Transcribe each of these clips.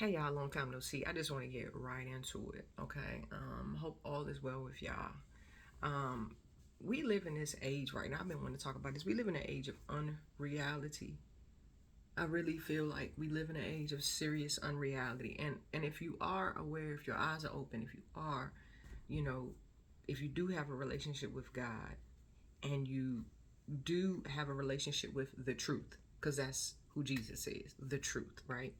Hey y'all, long time no see. I just want to get right into it, okay? Hope all is well with y'all. Um, we live in this age right now. I've been wanting to talk about this. We live in an age of unreality. I really feel like we live in an age of serious unreality. And if you are aware, if your eyes are open, if you are, you know, if you do have a relationship with God and you do have a relationship with the truth, because that's who Jesus is, the truth, right?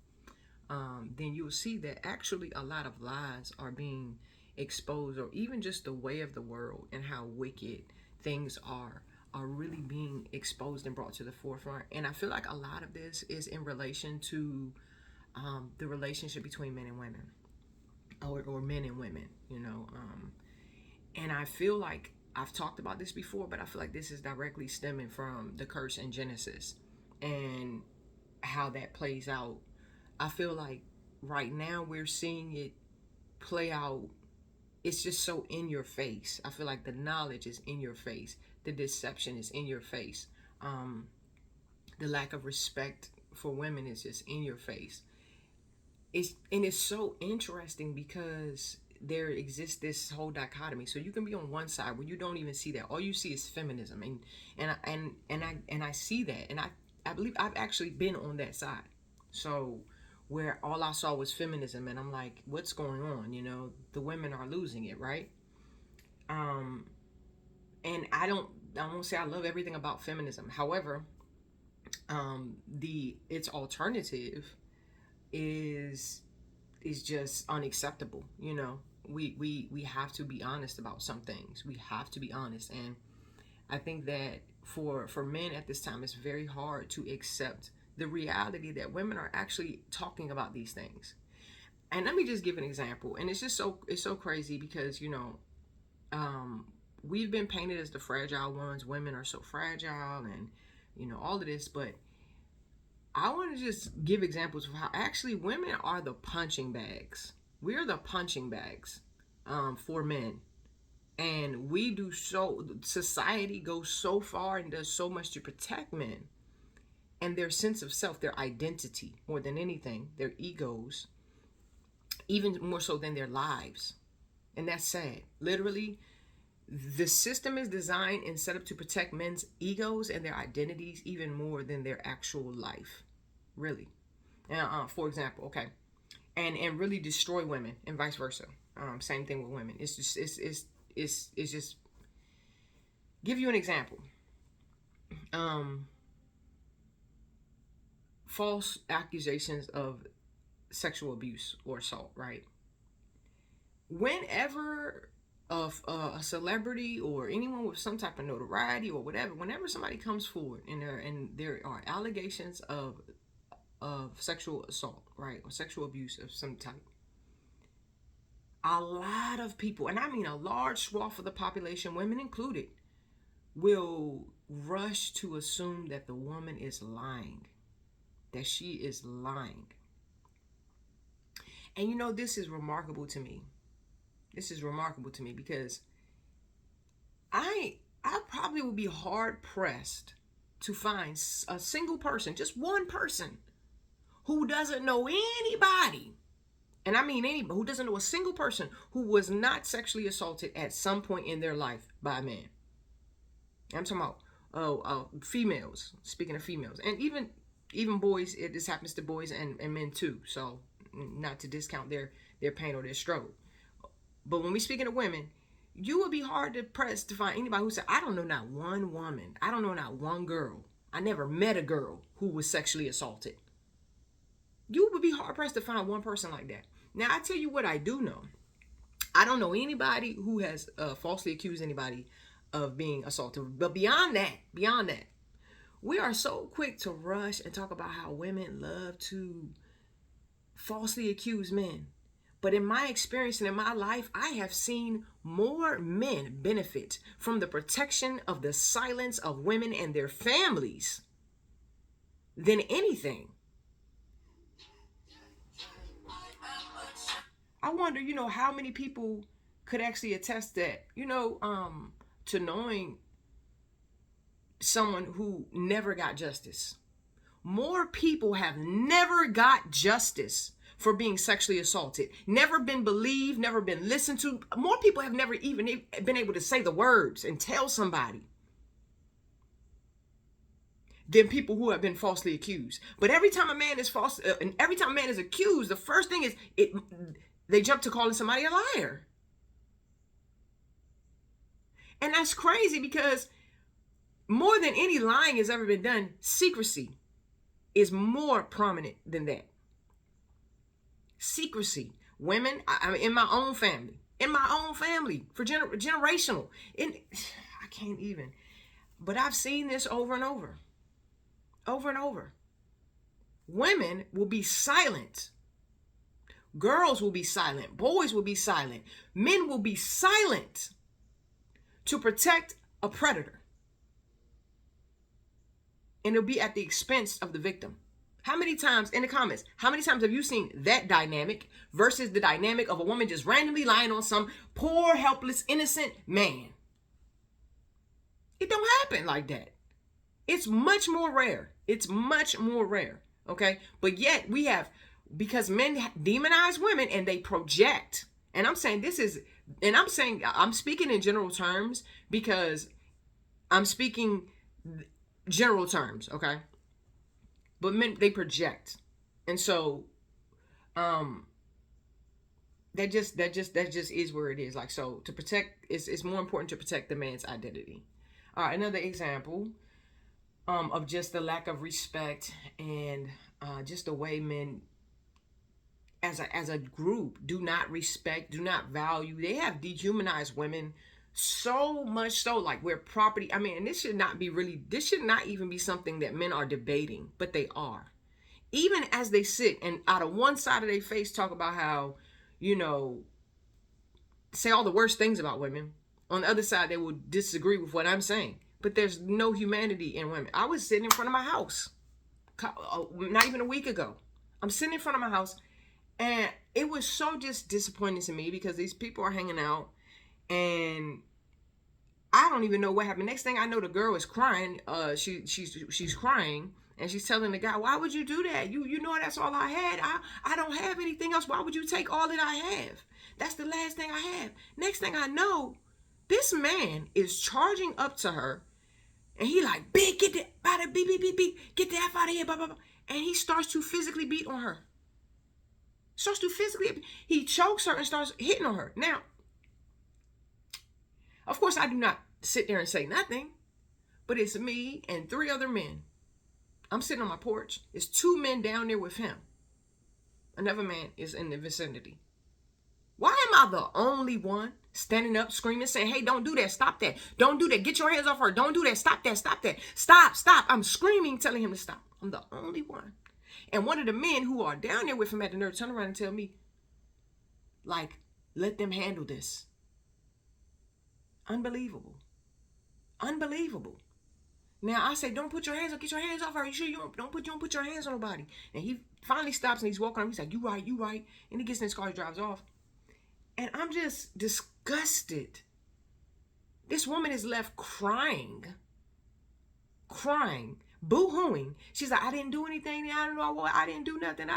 Then you will see that actually a lot of lies are being exposed, or even just the way of the world and how wicked things are really being exposed and brought to the forefront. And I feel like a lot of this is in relation to the relationship between men and women, or men and women, and I feel like I've talked about this before, but I feel like this is directly stemming from the curse in Genesis and how that plays out. I feel like right now we're seeing it play out. It's just so in your face. I feel like the knowledge is in your face. The deception is in your face. Um, the lack of respect for women is just in your face. It's so interesting because there exists this whole dichotomy. So you can be on one side where you don't even see that. All you see is feminism, and I see that, and I believe I've actually been on that side. So where all I saw was feminism, and I'm like, what's going on? The women are losing it, right? Um, and I won't say I love everything about feminism. However, the its alternative is just unacceptable. We have to be honest about some things. We have to be honest, and I think that for men at this time, it's very hard to accept the reality that women are actually talking about these things. And let me just give an example. And it's so crazy because um, we've been painted as the fragile ones. Women are so fragile, and all of this. But I want to just give examples of how actually women are the punching bags. We're the punching bags for men. And society goes so far and does so much to protect men and their sense of self, their identity, more than anything, their egos, even more so than their lives. And that's sad. Literally, the system is designed and set up to protect men's egos and their identities even more than their actual life. Really. For example, okay, and really destroy women and vice versa. Same thing with women. It's just give you an example. Um, False accusations of sexual abuse or assault, right? Whenever a celebrity or anyone with some type of notoriety or whatever, whenever somebody comes forward and there are allegations of sexual assault, right, or sexual abuse of some type, a lot of people, and I mean a large swath of the population, women included, will rush to assume that the woman is lying, that she is lying. And this is remarkable to me. This is remarkable to me because I probably would be hard pressed to find a single person, just one person, who doesn't know anybody, and I mean anybody, who doesn't know a single person who was not sexually assaulted at some point in their life by a man. I'm talking about females. Speaking of females, and even boys, this happens to boys and men too. So not to discount their pain or their struggle. But when we speaking of women, you would be hard to press to find anybody who said, I don't know not one woman, I don't know not one girl, I never met a girl who was sexually assaulted. You would be hard pressed to find one person like that. Now I tell you what I do know. I don't know anybody who has falsely accused anybody of being assaulted. But beyond that, we are so quick to rush and talk about how women love to falsely accuse men. But in my experience and in my life, I have seen more men benefit from the protection of the silence of women and their families than anything. I wonder, how many people could actually attest that, to knowing someone who never got justice. More people have never got justice for being sexually assaulted. Never been believed, never been listened to. More people have never even been able to say the words and tell somebody than people who have been falsely accused. But every time a man is and every time a man is accused, the first thing is they jump to calling somebody a liar. And that's crazy because more than any lying has ever been done, secrecy is more prominent than that. Secrecy. Women, in my own family, for generational. I can't even. But I've seen this over and over. Over and over. Women will be silent. Girls will be silent. Boys will be silent. Men will be silent to protect a predator. And it'll be at the expense of the victim. How many times, in the comments, how many times have you seen that dynamic versus the dynamic of a woman just randomly lying on some poor, helpless, innocent man? It don't happen like that. It's much more rare. It's much more rare. Okay? But yet we have, because men demonize women and they project. And I'm saying I'm speaking in general terms because I'm speaking general terms, okay? But men, they project. And so that just is where it is. Like, so to protect, it's more important to protect the man's identity. All right, another example of just the lack of respect and just the way men as a group do not respect, do not value. They have dehumanized women so much so, like we're property. I mean, and this should not even be something that men are debating, but they are. Even as they sit and out of one side of their face talk about how, say all the worst things about women. On the other side, they will disagree with what I'm saying. But there's no humanity in women. I was sitting in front of my house, not even a week ago. I'm sitting in front of my house, and it was so just disappointing to me because these people are hanging out, and I don't even know what happened. Next thing I know, the girl is crying. She's crying, and she's telling the guy, "Why would you do that? You know that's all I had. I don't have anything else. Why would you take all that I have? That's the last thing I have." Next thing I know, this man is charging up to her, and he like, "Big, get that out of beep, get the F out of here, blah, blah, blah." And he starts to physically beat on her. He chokes her and starts hitting on her. Now, of course, I do not sit there and say nothing, but it's me and 3 other men. I'm sitting on my porch. It's 2 men down there with him. Another man is in the vicinity. Why am I the only one standing up, screaming, saying, "Hey, don't do that. Stop that. Don't do that. Get your hands off her. Don't do that. Stop that. Stop that. Stop." I'm screaming, telling him to stop. I'm the only one. And one of the men who are down there with him at the nerve turn around and tell me, like, "Let them handle this." Unbelievable. Now I say, "Don't put your hands up. Get your hands off her. You sure you don't put your hands on nobody?" And he finally stops and he's walking on. He's like, "You right." And he gets in his car, he drives off. And I'm just disgusted. This woman is left crying, boo-hooing. She's like, "I didn't do anything. I don't know what. I didn't do nothing.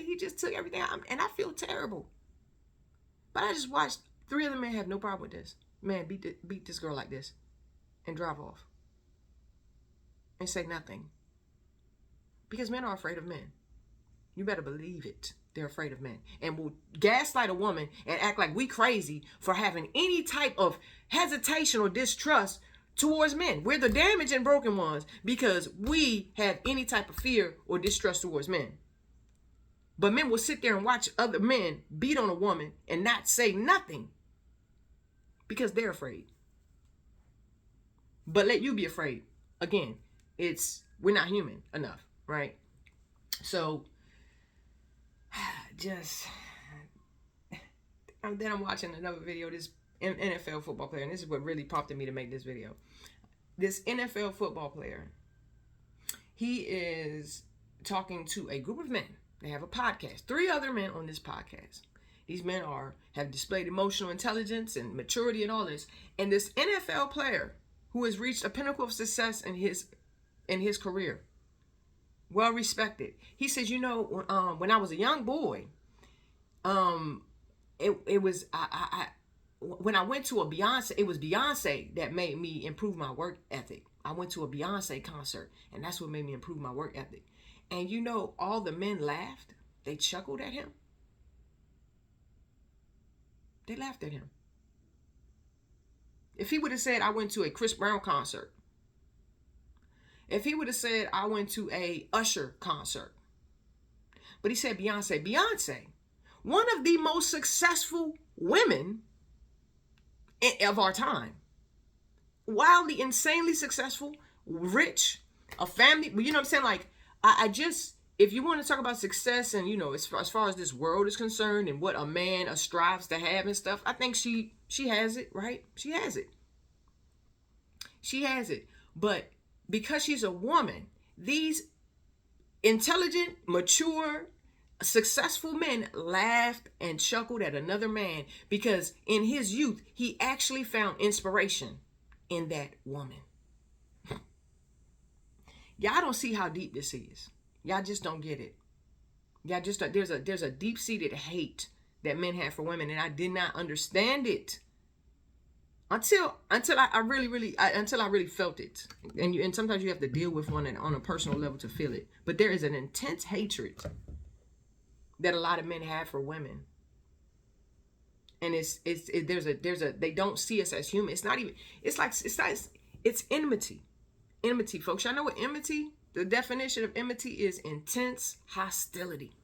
He just took everything." And I feel terrible. But I just watched 3 other men have no problem with this. Man, beat this girl like this and drive off and say nothing. Because men are afraid of men. You better believe it. They're afraid of men and will gaslight a woman and act like we crazy for having any type of hesitation or distrust towards men. We're the damaged and broken ones because we have any type of fear or distrust towards men. But men will sit there and watch other men beat on a woman and not say nothing because they're afraid. But let you be afraid. Again, we're not human enough, right? So then I'm watching another video, this NFL football player, and this is what really prompted me to make this video. This NFL football player, he is talking to a group of men. They have a podcast. 3 other men on this podcast. These men have displayed emotional intelligence and maturity and all this. And this NFL player who has reached a pinnacle of success in his career well respected. He says, you know, when I was a young boy, um, it was when I went to a Beyonce, it was Beyonce that made me improve my work ethic. I went to a Beyonce concert, and that's what made me improve my work ethic. And you know, all the men laughed. They chuckled at him. They laughed at him. If he would have said, I went to a Chris Brown concert, if he would have said, I went to a Usher concert, but he said Beyonce. Beyonce, one of the most successful women of our time. Wildly, insanely successful, rich, a family. You know what I'm saying? Like, I just, if you want to talk about success and, you know, as far as this world is concerned and what a man strives to have and stuff, I think she has it, right? She has it. She has it. But because she's a woman, these intelligent, mature, successful men laughed and chuckled at another man because in his youth, he actually found inspiration in that woman. Y'all don't see how deep this is. Y'all just don't get it. Y'all just don't. There's a deep-seated hate that men have for women, and I did not understand it until I really felt it. And sometimes you have to deal with one on a personal level to feel it. But there is an intense hatred that a lot of men have for women. And they don't see us as human. It's not even, it's enmity. Enmity, folks. Y'all know what enmity, the definition of enmity is intense hostility.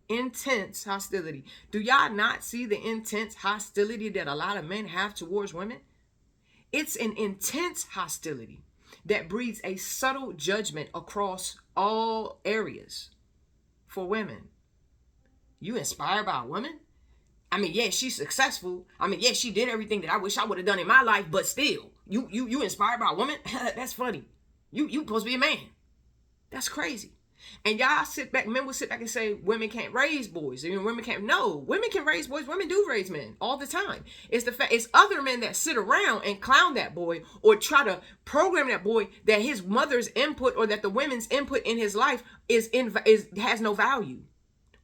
Intense hostility. Do y'all not see the intense hostility that a lot of men have towards women? It's an intense hostility that breeds a subtle judgment across all areas for women. You inspired by a woman? I mean, yeah, she's successful. I mean, yeah, she did everything that I wish I would have done in my life, but still, you inspired by a woman? That's funny. You supposed to be a man. That's crazy. And y'all sit back, men will sit back and say, women can't raise boys. You know, women can't. No, women can raise boys. Women do raise men all the time. It's the fact, it's other men that sit around and clown that boy or try to program that boy that his mother's input or that the women's input in his life has no value.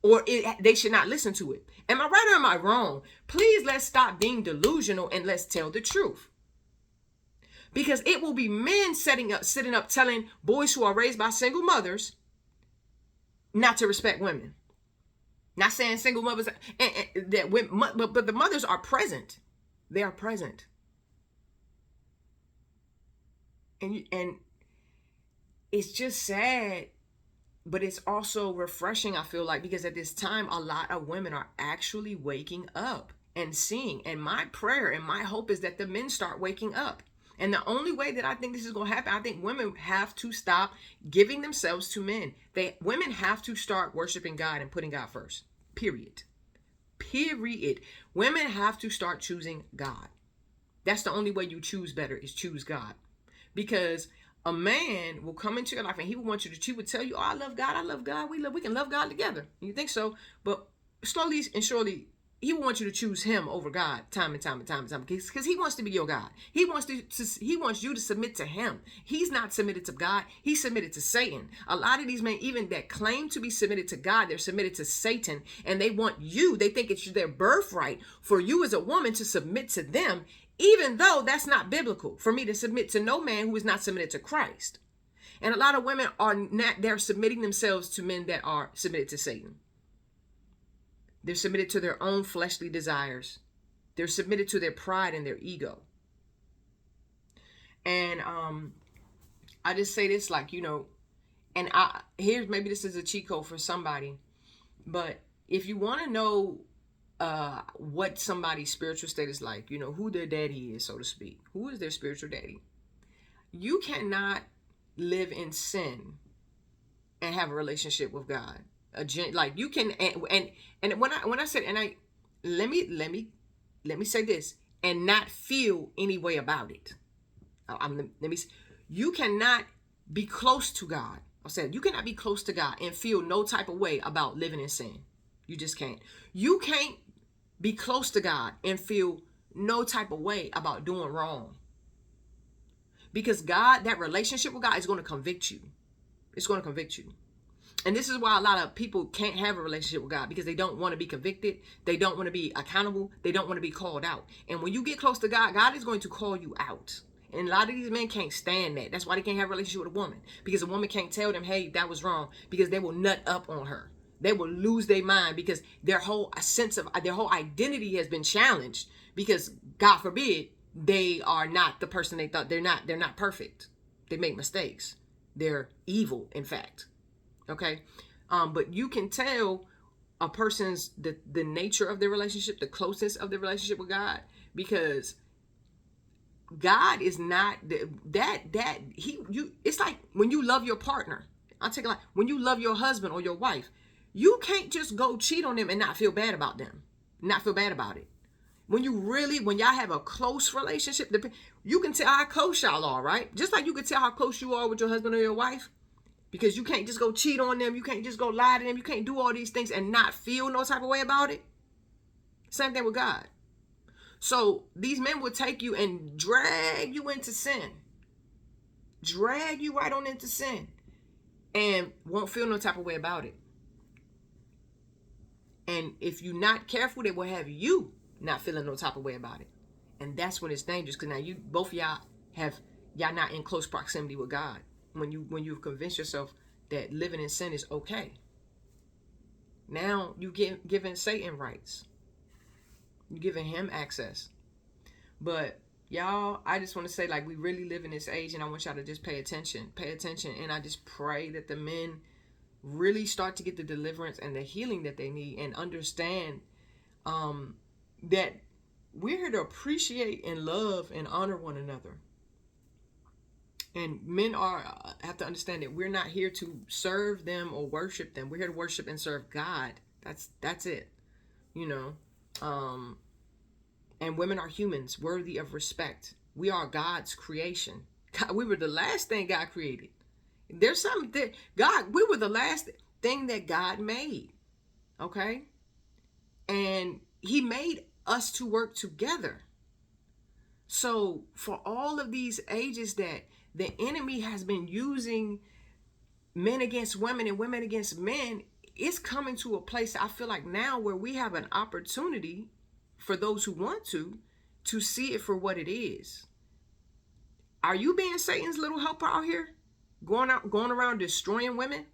Or they should not listen to it. Am I right or am I wrong? Please, let's stop being delusional and let's tell the truth. Because it will be men sitting up telling boys who are raised by single mothers not to respect women. Not saying single mothers, but the mothers are present. They are present. And it's just sad. But it's also refreshing, I feel like, because at this time, a lot of women are actually waking up and seeing. And my prayer and my hope is that the men start waking up. And the only way that I think this is going to happen, I think women have to stop giving themselves to men. Women have to start worshiping God and putting God first. Period. Period. Women have to start choosing God. That's the only way you choose better, is choose God. Because a man will come into your life and he will want you to, he would tell you, oh, I love God, we can love God together. You think so? But slowly and surely, he will want you to choose him over God time and time because he wants to be your God. He wants you to submit to him. He's not submitted to God. He's submitted to Satan. A lot of these men, even that claim to be submitted to God, they're submitted to Satan, and they think it's their birthright for you as a woman to submit to them, even though that's not biblical for me to submit to no man who is not submitted to Christ. And a lot of women they're submitting themselves to men that are submitted to Satan. They're submitted to their own fleshly desires. They're submitted to their pride and their ego. And I just say this, like, you know, and maybe this is a cheat code for somebody, but if you want to know what somebody's spiritual state is like, you know, who their daddy is, so to speak, who is their spiritual daddy, you cannot live in sin and have a relationship with God. Like you can, and when I said, and I let me say this, and not feel any way about it. You cannot be close to God. I said you cannot be close to God and feel no type of way about living in sin. You just can't. You can't be close to God and feel no type of way about doing wrong. Because God, that relationship with God is going to convict you. It's going to convict you. And this is why a lot of people can't have a relationship with God, because they don't want to be convicted. They don't want to be accountable. They don't want to be called out. And when you get close to God, God is going to call you out. And a lot of these men can't stand that. That's why they can't have a relationship with a woman, because a woman can't tell them, hey, that was wrong, because they will nut up on her. They will lose their mind, because their whole sense of their whole identity has been challenged, because God forbid they are not the person they thought. They're not perfect. They make mistakes. They're evil, in fact. Okay. But you can tell a person's the nature of their relationship, the closeness of their relationship with God, because God is not it's like when you love your partner. I'll take it like when you love your husband or your wife, you can't just go cheat on them and not feel bad about them, not feel bad about it. When y'all have a close relationship, you can tell how close y'all are, right? Just like you can tell how close you are with your husband or your wife. Because you can't just go cheat on them. You can't just go lie to them. You can't do all these things and not feel no type of way about it. Same thing with God. So these men will take you and drag you into sin. Drag you right on into sin. And won't feel no type of way about it. And if you're not careful, they will have you not feeling no type of way about it. And that's when it's dangerous. Because now both of y'all not in close proximity with God. When you've convinced yourself that living in sin is okay. Now you giving Satan rights. You're giving him access. But y'all, I just want to say, like, we really live in this age, and I want y'all to just pay attention. Pay attention. And I just pray that the men really start to get the deliverance and the healing that they need, and understand that we're here to appreciate and love and honor one another. And men have to understand that we're not here to serve them or worship them. We're here to worship and serve God. That's it. You know. And women are humans worthy of respect. We are God's creation. God, we were the last thing God created. There's something that we were the last thing that God made. Okay? And he made us to work together. So for all of these ages that the enemy has been using men against women and women against men, it's coming to a place, I feel like now, where we have an opportunity for those who want to see it for what it is. Are you being Satan's little helper out here? Going around destroying women?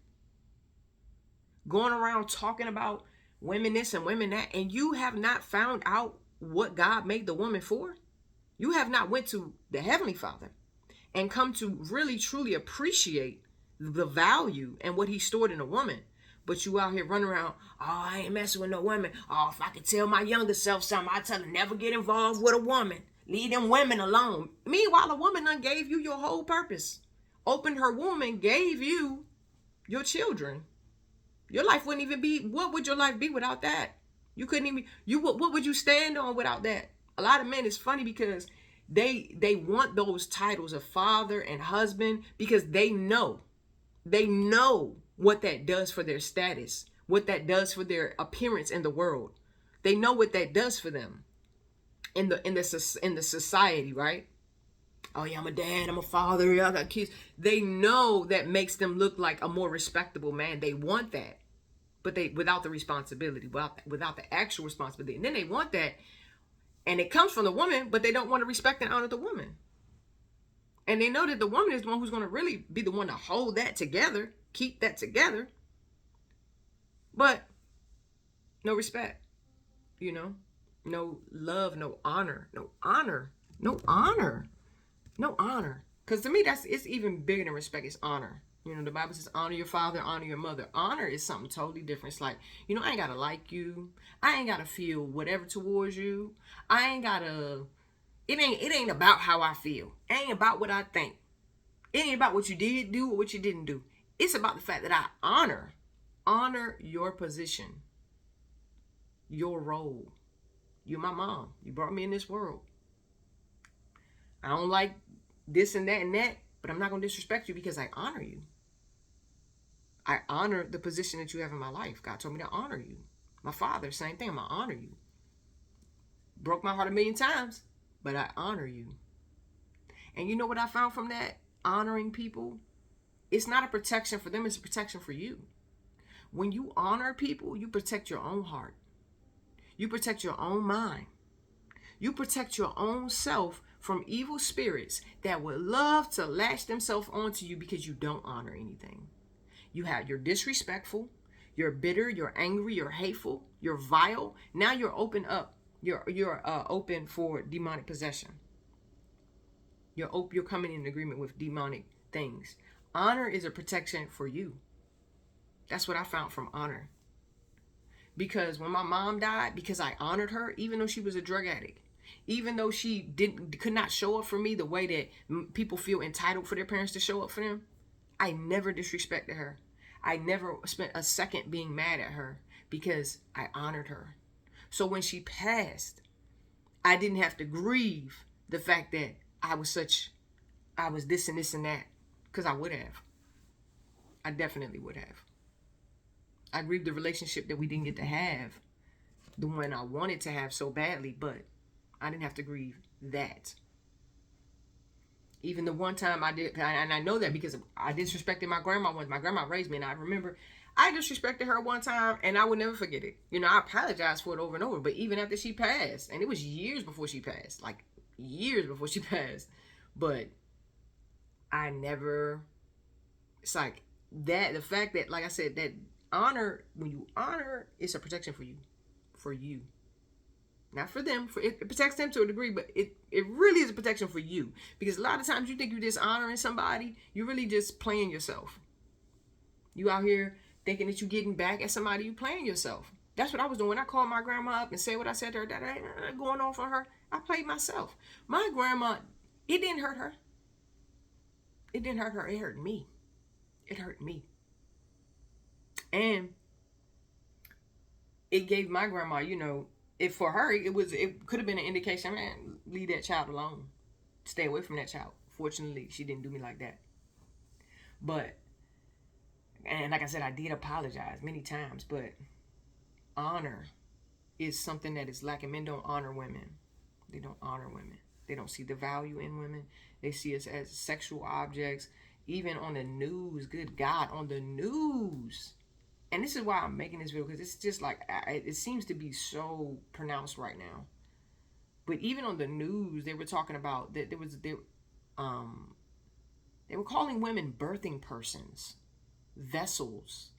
Going around talking about women this and women that, and you have not found out what God made the woman for? You have not went to the Heavenly Father and come to really truly appreciate the value and what he stored in a woman. But you out here running around, oh, I ain't messing with no women. Oh, if I could tell my younger self something, I'd tell her never get involved with a woman. Leave them women alone. Meanwhile, a woman done gave you your whole purpose. Opened her womb and gave you your children. Your life wouldn't even be, what would your life be without that? You couldn't even, what would you stand on without that? A lot of men, it's funny because they want those titles of father and husband, because they know what that does for their status, what that does for their appearance in the world. They know what that does for them in the society, right? Oh yeah, I'm a dad, I'm a father, yeah, I got kids. They know that makes them look like a more respectable man. They want that, but without the responsibility, without the actual responsibility. And then they want that, and it comes from the woman, but they don't want to respect and honor the woman. And they know that the woman is the one who's going to really be the one to hold that together, keep that together. But no respect, no love, no honor. Because to me, it's even bigger than respect. It's honor. The Bible says, honor your father, honor your mother. Honor is something totally different. It's like, I ain't got to like you. I ain't got to feel whatever towards you. I ain't got to, it ain't about how I feel. It ain't about what I think. It ain't about what you did do or what you didn't do. It's about the fact that I honor your position, your role. You're my mom. You brought me in this world. I don't like this and that, but I'm not going to disrespect you because I honor you. I honor the position that you have in my life. God told me to honor you. My father, same thing. I'm going to honor you. Broke my heart 1,000,000 times, but I honor you. And you know what I found from that? Honoring people. It's not a protection for them. It's a protection for you. When you honor people, you protect your own heart. You protect your own mind. You protect your own self from evil spirits that would love to latch themselves onto you because you don't honor anything. You're disrespectful, you're bitter, you're angry, you're hateful, you're vile. Now you're open for demonic possession. You're coming in agreement with demonic things. Honor is a protection for you. That's what I found from honor. Because when my mom died, because I honored her, even though she was a drug addict, even though she could not show up for me the way that people feel entitled for their parents to show up for them, I never disrespected her. I never spent a second being mad at her because I honored her. So when she passed, I didn't have to grieve the fact that I was this and this and that, because I would have. I definitely would have. I grieved the relationship that we didn't get to have, the one I wanted to have so badly, but I didn't have to grieve that. Even the one time I did, and I know that because I disrespected my grandma once. My grandma raised me, and I remember I disrespected her one time, and I would never forget it. You know, I apologized for it over and over, but even after she passed, and it was years before she passed, like years before she passed, but I never, it's like that, the fact that, like I said, that honor, when you honor, it's a protection for you. Not for them. It protects them to a degree, but it really is a protection for you. Because a lot of times you think you're dishonoring somebody, you're really just playing yourself. You out here thinking that you're getting back at somebody, you playing yourself. That's what I was doing. When I called my grandma up and said what I said to her, that ain't going on for her, I played myself. My grandma, it didn't hurt her. It didn't hurt her. It hurt me. It hurt me. And it gave my grandma, you know, for her, it could have been an indication, man, leave that child alone. Stay away from that child. Fortunately, she didn't do me like that. But, and like I said, I did apologize many times, but honor is something that is lacking. Men don't honor women. They don't honor women. They don't see the value in women. They see us as sexual objects. Even on the news, good God, on the news. And this is why I'm making this video, because it's just like, it seems to be so pronounced right now. But even on the news, they were talking about that they were calling women birthing persons, vessels.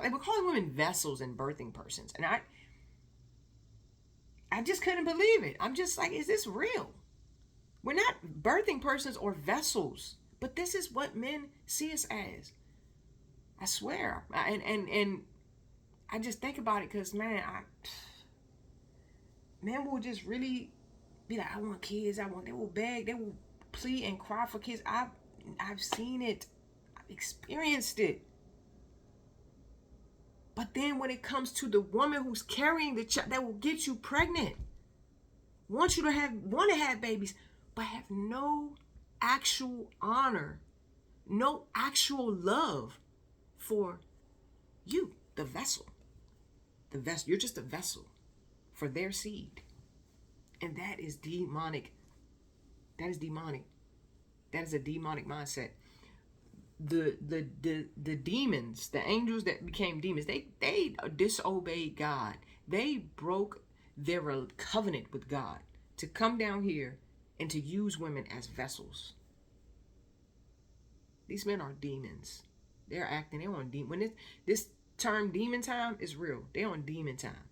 They were calling women vessels and birthing persons. And I just couldn't believe it. I'm just like, is this real? We're not birthing persons or vessels, but this is what men see us as. I swear. And I just think about it because, man, men will just really be like, I want kids. They will beg. They will plead and cry for kids. I've seen it. I've experienced it. But then when it comes to the woman who's carrying the child, that will get you pregnant, want to have babies, but have no actual honor, no actual love for you, the vessel. You're just a vessel for their seed. And that is demonic. That is demonic. That is a demonic mindset. The demons, the angels that became demons, they disobeyed God. They broke their covenant with God to come down here and to use women as vessels. These men are demons. They're on demon. When this term demon time is real, they're on demon time.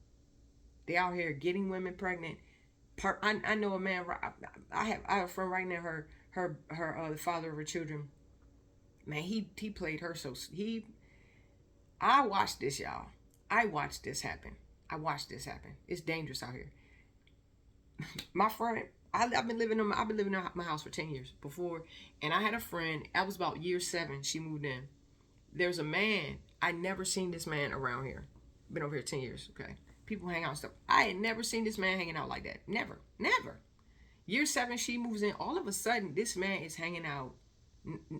They out here getting women pregnant. I know a man. I have a friend right now. The father of her children. Man, he played her so I watched this, y'all. I watched this happen. It's dangerous out here. My friend, I've been living in my house for 10 years before, and I had a friend. I was about year 7. She moved in. There's a man. I never seen this man around here. Been over here 10 years. Okay, people hang out and stuff. I had never seen this man hanging out like that. Never. Year 7, she moves in. All of a sudden, this man is hanging out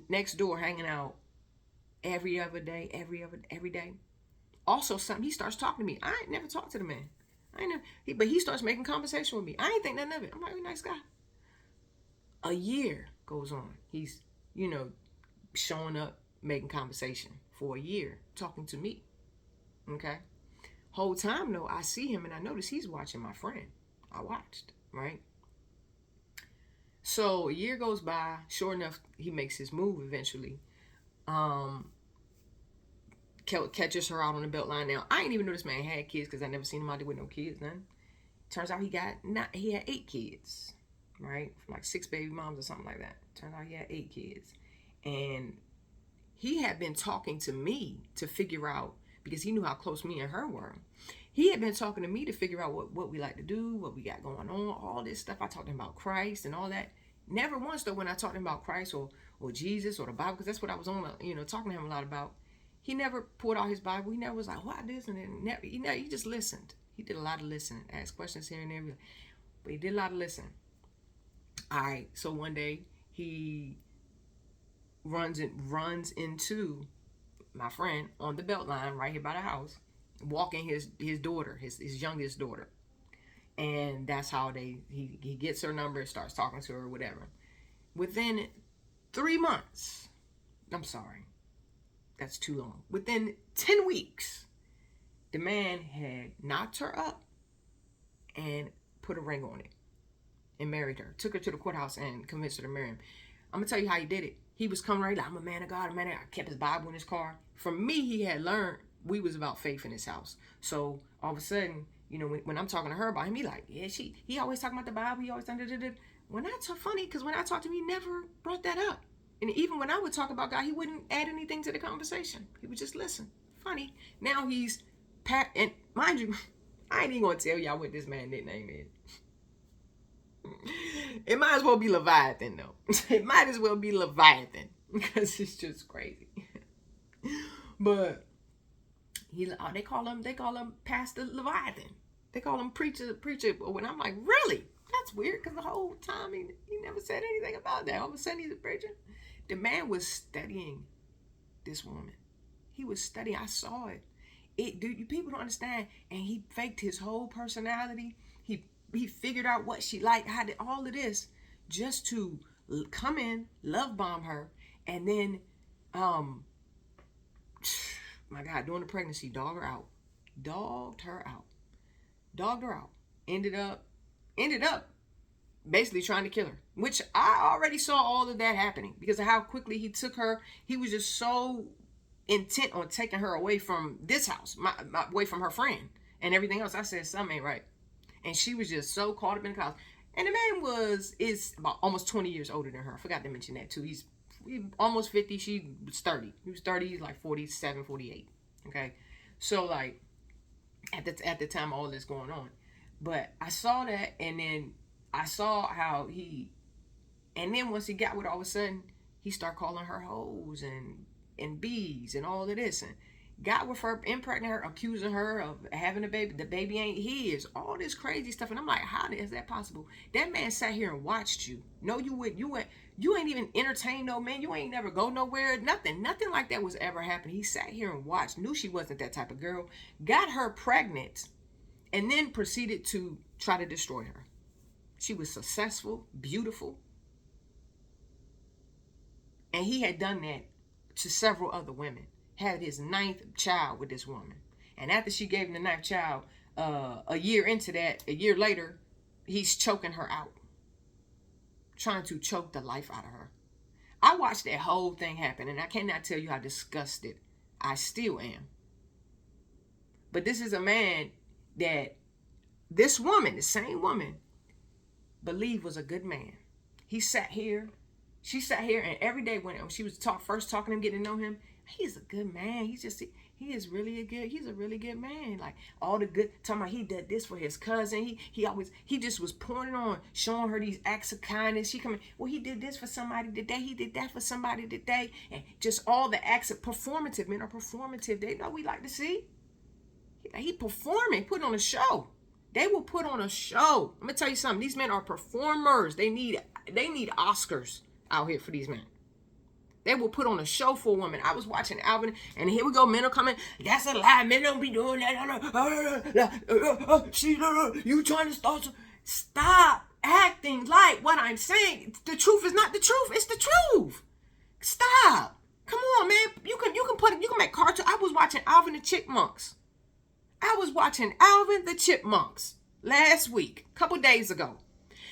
next door, hanging out every other day, every day. Also, he starts talking to me. I ain't never talked to the man. But he starts making conversation with me. I ain't think nothing of it. I'm like, nice guy. A year goes on. He's, showing up, making conversation for a year, talking to me. Okay. Whole time though, I see him and I notice he's watching my friend. I watched, right? So a year goes by. Sure enough, he makes his move eventually. Um, Catches her out on the belt line. Now I ain't even know this man had kids because I never seen him out there with no kids. Then turns out he had 8 kids, right? Like 6 baby moms or something like that. Turns out he had 8 kids, and he had been talking to me to figure out, because he knew how close me and her were. He had been talking to me to figure out what we like to do, what we got going on, all this stuff. I talked to him about Christ and all that. Never once though when I talked to him about Christ or Jesus or the Bible, because that's what I was on, talking to him a lot about. He never pulled out his Bible. He never was like, "What this?" And then never, he just listened. He did a lot of listening, asked questions here and there, but he did a lot of listening. All right, so one day he runs into my friend on the belt line right here by the house, walking his daughter, his youngest daughter, and that's how he gets her number, starts talking to her, whatever. Within 3 months, I'm sorry, that's too long. Within 10 weeks, the man had knocked her up and put a ring on it and married her. Took her to the courthouse and convinced her to marry him. I'm gonna tell you how he did it. He was coming right like, I'm a man of God, I kept his Bible in his car. From me, he had learned we was about faith in his house. So all of a sudden, when I'm talking to her about him, he like, yeah, he always talking about the Bible. He always done. When I talk funny, because when I talked to him, he never brought that up. And even when I would talk about God, he wouldn't add anything to the conversation. He would just listen. Funny. Now he's and mind you, I ain't even gonna tell y'all what this man's nickname is. It might as well be Leviathan though. It might as well be Leviathan because it's just crazy. But they call him Pastor Leviathan. They call him preacher. When I'm like, really? That's weird because the whole time he never said anything about that. All of a sudden he's a preacher. The man was studying this woman. He was studying. I saw it. People don't understand. And he faked his whole personality. He figured out what she liked, how did all of this just to come in, love bomb her, and then, my God, during the pregnancy, dogged her out. Ended up basically trying to kill her, which I already saw all of that happening because of how quickly he took her. He was just so intent on taking her away from this house, away from her friend and everything else. I said, something ain't right. And she was just so caught up in the clouds. And the man is about almost 20 years older than her. I forgot to mention that too. He's almost 50. She was 30. He was 30. He's like 47, 48. Okay. So like at the time all this going on. But I saw that, and then I saw how and then once he got with her, all of a sudden he started calling her hoes and bees and all of this, and got with her, impregnated her, accusing her of having a baby. The baby ain't his. All this crazy stuff. And I'm like, how is that possible? That man sat here and watched you. No, you ain't even entertained no man. You ain't never go nowhere. Nothing like that was ever happening. He sat here and watched, knew she wasn't that type of girl, got her pregnant, and then proceeded to try to destroy her. She was successful, beautiful. And he had done that to several other women. Had his 9th child with this woman. And after she gave him the 9th child, a year later, he's choking her out. Trying to choke the life out of her. I watched that whole thing happen, and I cannot tell you how disgusted I still am. But this is a man that this woman, the same woman, believed was a good man. She sat here, and every day when she was first talking to him, getting to know him, he's a good man. He's a really good man. Like all the good, talking about he did this for his cousin. He just was pouring on, showing her these acts of kindness. She coming, well, he did this for somebody today. He did that for somebody today. And just all the acts of performative. Men are performative. They know we like to see. He performing, putting on a show. They will put on a show. I'm gonna tell you something. These men are performers. They need Oscars out here for these men. They will put on a show for a woman. I was watching Alvin, and here we go. Men are coming. That's a lie. Men don't be doing that. You trying to start? Stop acting like what I'm saying. The truth is not the truth. It's the truth. Stop. Come on, man. You can make cartoons. I was watching Alvin and the Chipmunks. watching Alvin the Chipmunks last week, a couple days ago.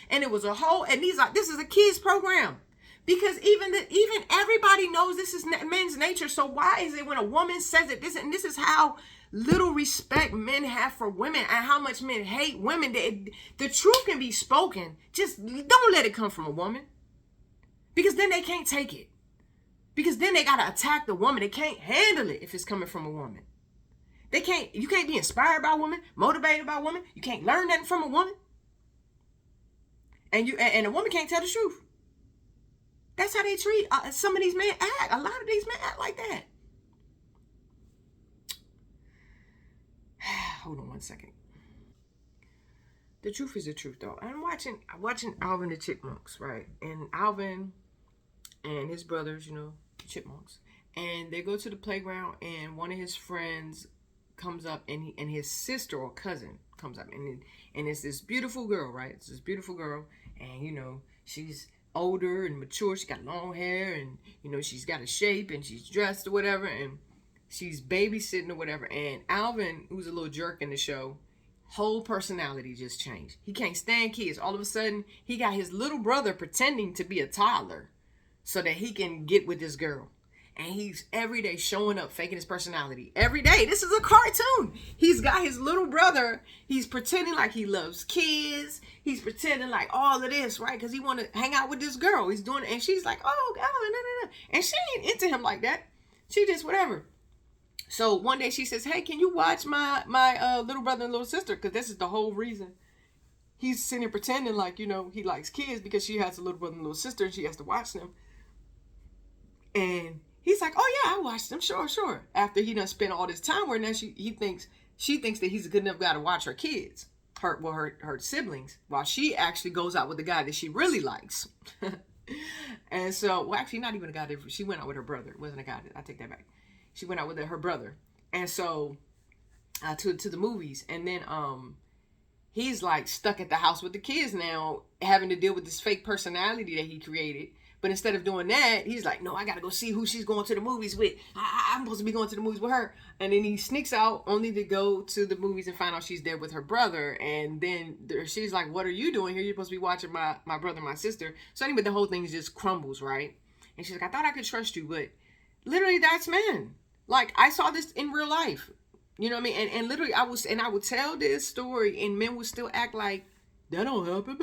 And it was a whole, and this is a kids program. Because even everybody knows this is men's nature. So why is it when a woman says it, this is how little respect men have for women and how much men hate women. The truth can be spoken. Just don't let it come from a woman. Because then they can't take it. Because then they got to attack the woman. They can't handle it if it's coming from a woman. You can't be inspired by a woman, motivated by a woman. You can't learn that from a woman. And a woman can't tell the truth. That's how they treat some of these men act. A lot of these men act like that. Hold on one second. The truth is the truth, though. I'm watching Alvin the Chipmunks, right? And Alvin and his brothers, the chipmunks, and they go to the playground, and one of his friends comes up, and his sister or cousin comes up, and it's this beautiful girl, right? It's this beautiful girl, and she's older and mature. She got long hair, and she's got a shape, and she's dressed or whatever, and she's babysitting or whatever. And Alvin, who's a little jerk in the show, whole personality just changed. He can't stand kids. All of a sudden, he got his little brother pretending to be a toddler so that he can get with this girl. And he's every day showing up, faking his personality. Every day. This is a cartoon. He's got his little brother. He's pretending like he loves kids. He's pretending like all of this, right? Because he want to hang out with this girl. He's doing it. And she's like, oh, no. And she ain't into him like that. She just whatever. So one day she says, hey, can you watch my little brother and little sister? Because this is the whole reason. He's sitting here pretending like, he likes kids because she has a little brother and little sister and she has to watch them. And he's like, oh yeah, I watched them. Sure. After he done spent all this time where now she thinks that he's a good enough guy to watch her kids, her siblings, while she actually goes out with the guy that she really likes. And so, well, actually not even a guy that she went out with her brother. It wasn't a guy. I take that back. She went out with her brother. And so to the movies. And then he's like stuck at the house with the kids now, having to deal with this fake personality that he created. But instead of doing that, he's like, no, I got to go see who she's going to the movies with. I'm supposed to be going to the movies with her. And then he sneaks out only to go to the movies and find out she's there with her brother. And then she's like, what are you doing here? You're supposed to be watching my brother and my sister. So anyway, the whole thing just crumbles, right? And she's like, I thought I could trust you. But literally, that's men. Like, I saw this in real life. You know what I mean? And literally, I would tell this story and men would still act like, that don't happen.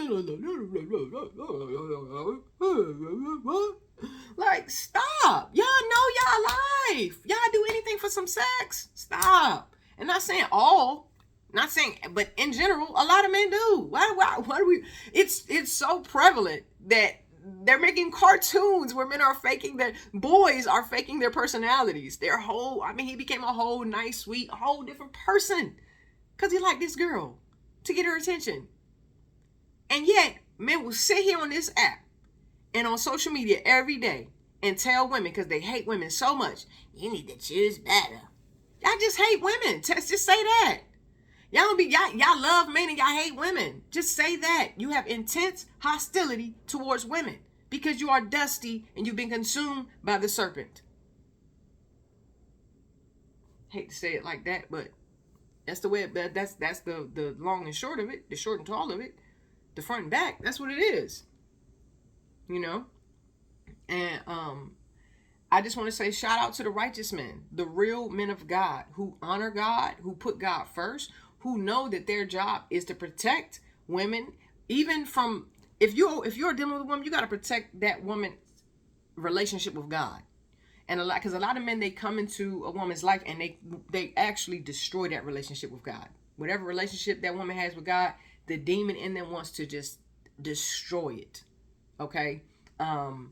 Like, stop. Y'all know y'all life. Y'all do anything for some sex. Stop. And not saying all. Not saying, but in general, a lot of men do. Why do we? It's so prevalent that they're making cartoons where men are faking boys are faking their personalities. He became a whole nice, sweet, whole different person. Because he liked this girl to get her attention. And yet, men will sit here on this app and on social media every day and tell women, because they hate women so much, you need to choose better. Y'all just hate women. Just say that. Y'all love men and y'all hate women. Just say that. You have intense hostility towards women because you are dusty and you've been consumed by the serpent. Hate to say it like that, but that's the way. That's the long and short of it. The short and tall of it. The front and back, that's what it is. And I just want to say shout out to the righteous men, the real men of God who honor God, who put God first, who know that their job is to protect women, even from if you're dealing with a woman, you got to protect that woman's relationship with God. And a lot of men, they come into a woman's life and they actually destroy that relationship with God. Whatever relationship that woman has with God, the demon in them wants to just destroy it. Okay? And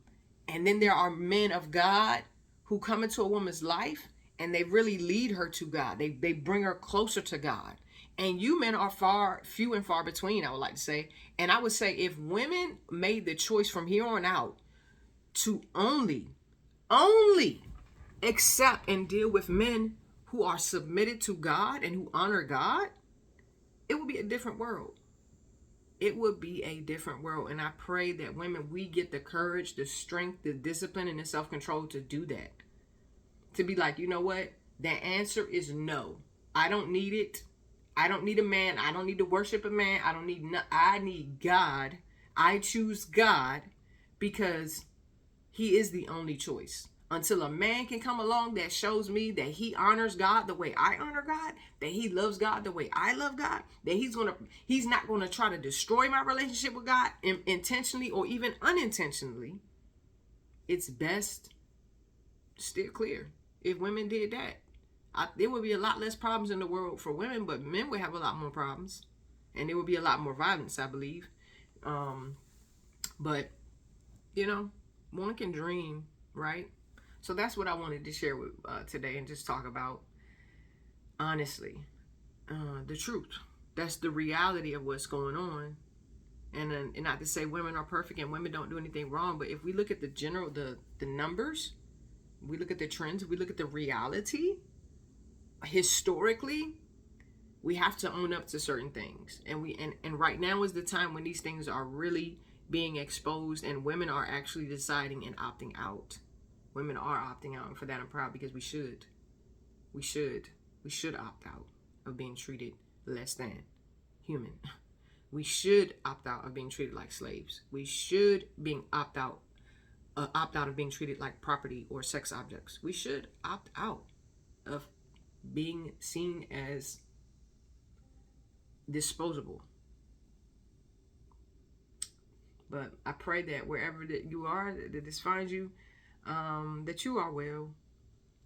then there are men of God who come into a woman's life and they really lead her to God. They bring her closer to God. And you men are few and far between, I would like to say. And I would say if women made the choice from here on out to only accept and deal with men who are submitted to God and who honor God, it would be a different world. It would be a different world. And I pray that women, we get the courage, the strength, the discipline, and the self-control to do that. To be like, you know what? The answer is no. I don't need it. I don't need a man. I don't need to worship a man. I need God. I choose God because he is the only choice. Until a man can come along that shows me that he honors God the way I honor God, that he loves God the way I love God, that he's not gonna try to destroy my relationship with God intentionally or even unintentionally, it's best steer clear. If women did that, there would be a lot less problems in the world for women, but men would have a lot more problems, and there would be a lot more violence, I believe. But one can dream, right? So that's what I wanted to share with today, and just talk about honestly the truth. That's the reality of what's going on. And not to say women are perfect and women don't do anything wrong, but if we look at the numbers, we look at the trends, we look at the reality historically, we have to own up to certain things. And right now is the time when these things are really being exposed, and women are actually deciding and opting out. Women are opting out, and for that I'm proud, because we should opt out of being treated less than human. We should opt out of being treated like slaves. We should opt out of being treated like property or sex objects. We should opt out of being seen as disposable. But I pray that wherever that you are, that this finds you, that you are well.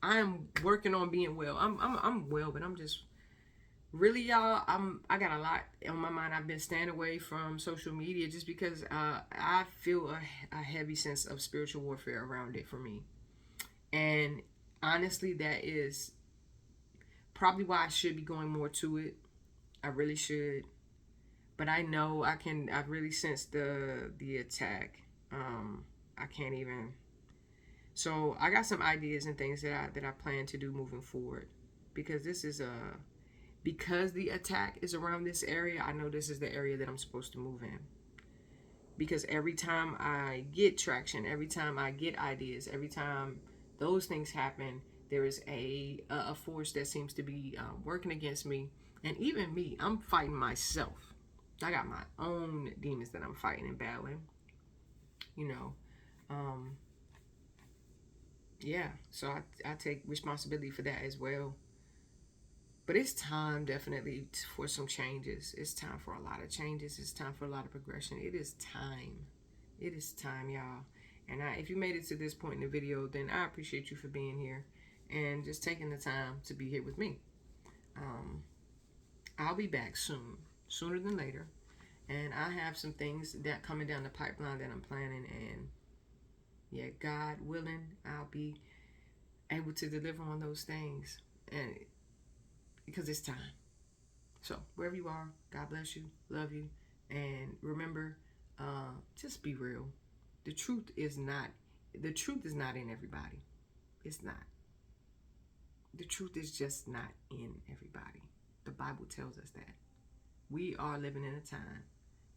I am working on being well. I'm well, but I'm just really, y'all. I got a lot on my mind. I've been staying away from social media just because I feel a heavy sense of spiritual warfare around it for me, and honestly, that is probably why I should be going more to it. I really should, but I know I really sense the attack. I can't even. So I got some ideas and things that I plan to do moving forward, because because the attack is around this area. I know this is the area that I'm supposed to move in, because every time I get traction, every time I get ideas, every time those things happen, there is a force that seems to be working against me, and even me. I'm fighting myself. I got my own demons that I'm fighting and battling. Yeah, so I take responsibility for that as well. But it's time, definitely, for some changes. It's time for a lot of changes. It's time for a lot of progression. It is time. It is time, y'all. And if you made it to this point in the video, then I appreciate you for being here and just taking the time to be here with me. I'll be back soon, sooner than later. And I have some things that coming down the pipeline that I'm planning, and yeah, God willing, I'll be able to deliver on those things, and because it's time. So wherever you are, God bless you, love you, and remember, just be real. The truth is not in everybody. It's not. The truth is just not in everybody. The Bible tells us that. We are living in a time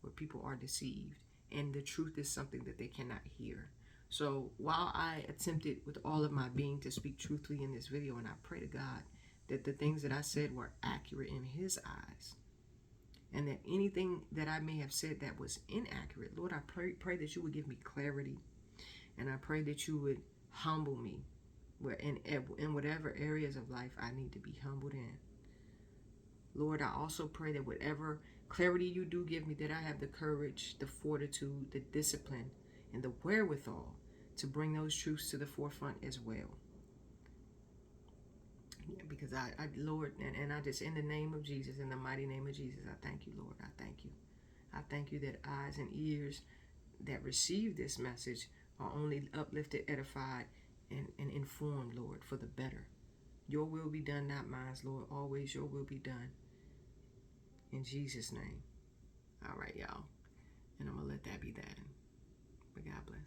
where people are deceived, and the truth is something that they cannot hear. So while I attempted with all of my being to speak truthfully in this video, and I pray to God that the things that I said were accurate in His eyes, and that anything that I may have said that was inaccurate, Lord, I pray that you would give me clarity, and I pray that you would humble me in whatever areas of life I need to be humbled in. Lord, I also pray that whatever clarity you do give me, that I have the courage, the fortitude, the discipline, and the wherewithal to bring those truths to the forefront as well. Yeah, because Lord, and I just, in the name of Jesus, in the mighty name of Jesus, I thank you, Lord. I thank you. I thank you that eyes and ears that receive this message are only uplifted, edified, and informed, Lord, for the better. Your will be done, not mine, Lord. Always your will be done. In Jesus' name. All right, y'all. And I'm going to let that be that. But God bless.